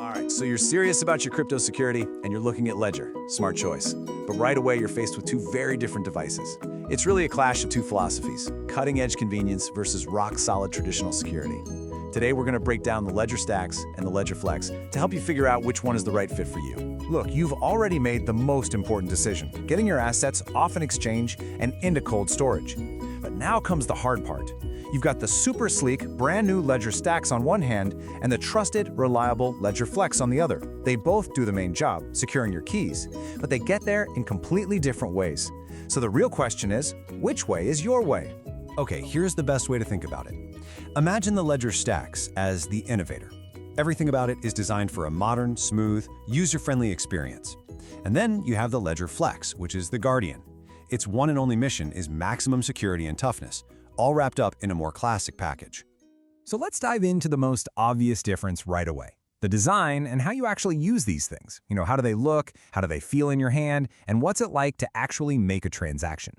All right, so you're serious about your crypto security and you're looking at Ledger. Smart choice. But right away, you're faced with two very different devices. It's really a clash of two philosophies, cutting-edge convenience versus rock-solid traditional security. Today, we're going to break down the Ledger Stacks and the Ledger Flex to help you figure out which one is the right fit for you. Look, you've already made the most important decision, getting your assets off an exchange and into cold storage. But now comes the hard part. You've got the super sleek, brand new Ledger Stacks on one hand and the trusted, reliable Ledger Flex on the other. They both do the main job, securing your keys, but they get there in completely different ways. So the real question is, which way is your way? Okay, here's the best way to think about it. Imagine the Ledger Stacks as the innovator. Everything about it is designed for a modern, smooth, user-friendly experience. And then you have the Ledger Flex, which is the guardian. Its one and only mission is maximum security and toughness, all wrapped up in a more classic package. So let's dive into the most obvious difference right away. The design and how you actually use these things. How do they look, how do they feel in your hand, and what's it like to actually make a transaction?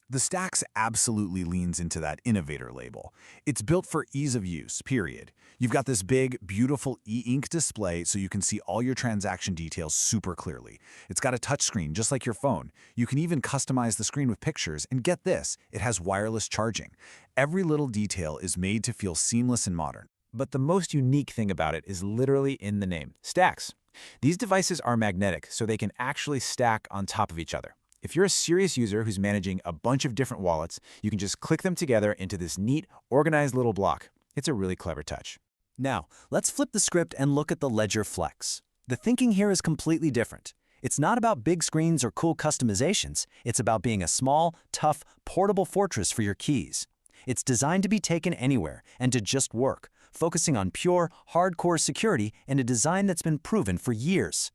The Stacks absolutely leans into that innovator label. It's built for ease of use, period. You've got this big, beautiful e-ink display so you can see all your transaction details super clearly. It's got a touchscreen just like your phone. You can even customize the screen with pictures, and get this, it has wireless charging. Every little detail is made to feel seamless and modern. But the most unique thing about it is literally in the name, Stacks. These devices are magnetic, so they can actually stack on top of each other. If you're a serious user who's managing a bunch of different wallets, you can just click them together into this neat, organized little block. It's a really clever touch. Now, let's flip the script and look at the Ledger Flex. The thinking here is completely different. It's not about big screens or cool customizations. It's about being a small, tough, portable fortress for your keys. It's designed to be taken anywhere and to just work, focusing on pure, hardcore security and a design that's been proven for years.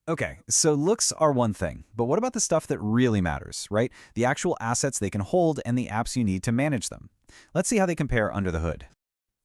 Okay, so looks are one thing, but what about the stuff that really matters, right? The actual assets they can hold and the apps you need to manage them. Let's see how they compare under the hood.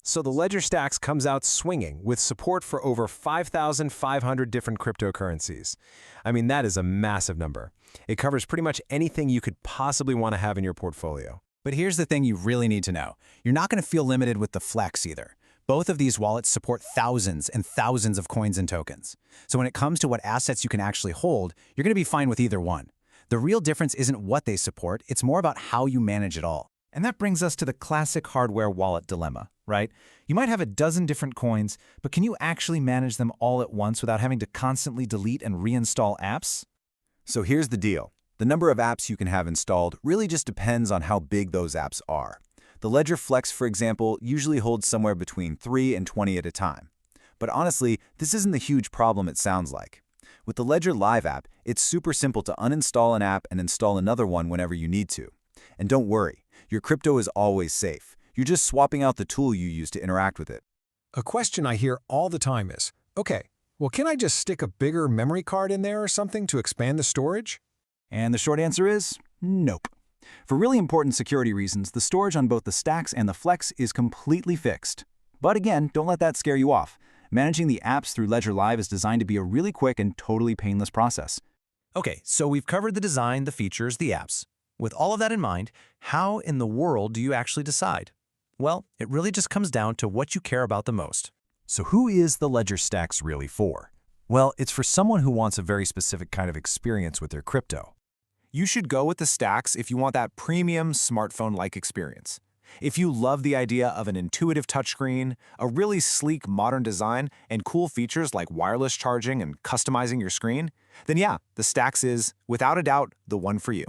So the Ledger Stacks comes out swinging with support for over 5,500 different cryptocurrencies. I mean, that is a massive number. It covers pretty much anything you could possibly want to have in your portfolio. But here's the thing you really need to know. You're not going to feel limited with the Flex either. Both of these wallets support thousands and thousands of coins and tokens. So when it comes to what assets you can actually hold, you're going to be fine with either one. The real difference isn't what they support, it's more about how you manage it all. And that brings us to the classic hardware wallet dilemma, right? You might have a dozen different coins, but can you actually manage them all at once without having to constantly delete and reinstall apps? So here's the deal. The number of apps you can have installed really just depends on how big those apps are. The Ledger Flex, for example, usually holds somewhere between 3 and 20 at a time. But honestly, this isn't the huge problem it sounds like. With the Ledger Live app, it's super simple to uninstall an app and install another one whenever you need to. And don't worry, your crypto is always safe. You're just swapping out the tool you use to interact with it. A question I hear all the time is, okay, well, can I just stick a bigger memory card in there or something to expand the storage? And the short answer is nope. For really important security reasons, the storage on both the Stacks and the Flex is completely fixed. But again, don't let that scare you off. Managing the apps through Ledger Live is designed to be a really quick and totally painless process. Okay, so we've covered the design, the features, the apps. With all of that in mind, how in the world do you actually decide? Well, it really just comes down to what you care about the most. So who is the Ledger Stacks really for? Well, it's for someone who wants a very specific kind of experience with their crypto. You should go with the Stacks if you want that premium smartphone-like experience. If you love the idea of an intuitive touchscreen, a really sleek modern design, and cool features like wireless charging and customizing your screen, then yeah, the Stacks is, without a doubt, the one for you.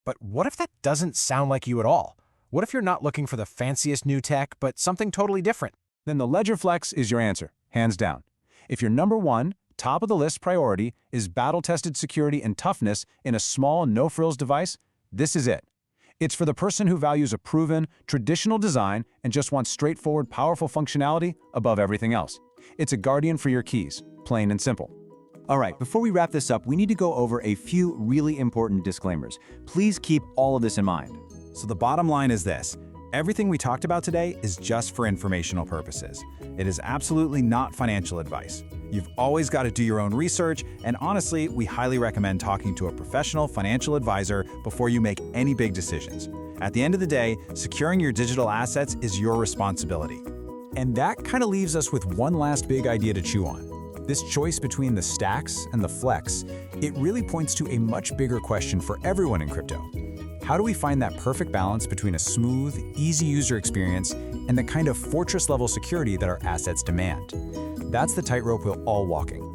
But what if that doesn't sound like you at all? What if you're not looking for the fanciest new tech, but something totally different? Then the Ledger Flex is your answer, hands down. If your number one, top of the list priority is battle-tested security and toughness in a small, no-frills device, this is it. It's for the person who values a proven, traditional design and just wants straightforward, powerful functionality above everything else. It's a guardian for your keys, plain and simple. All right, before we wrap this up, we need to go over a few really important disclaimers. Please keep all of this in mind. So the bottom line is this. Everything we talked about today is just for informational purposes. It is absolutely not financial advice. You've always got to do your own research, and honestly, we highly recommend talking to a professional financial advisor before you make any big decisions. At the end of the day, securing your digital assets is your responsibility. And that kind of leaves us with one last big idea to chew on. This choice between the stacks and the flex, it really points to a much bigger question for everyone in crypto. How do we find that perfect balance between a smooth, easy user experience and the kind of fortress-level security that our assets demand? That's the tightrope we're all walking.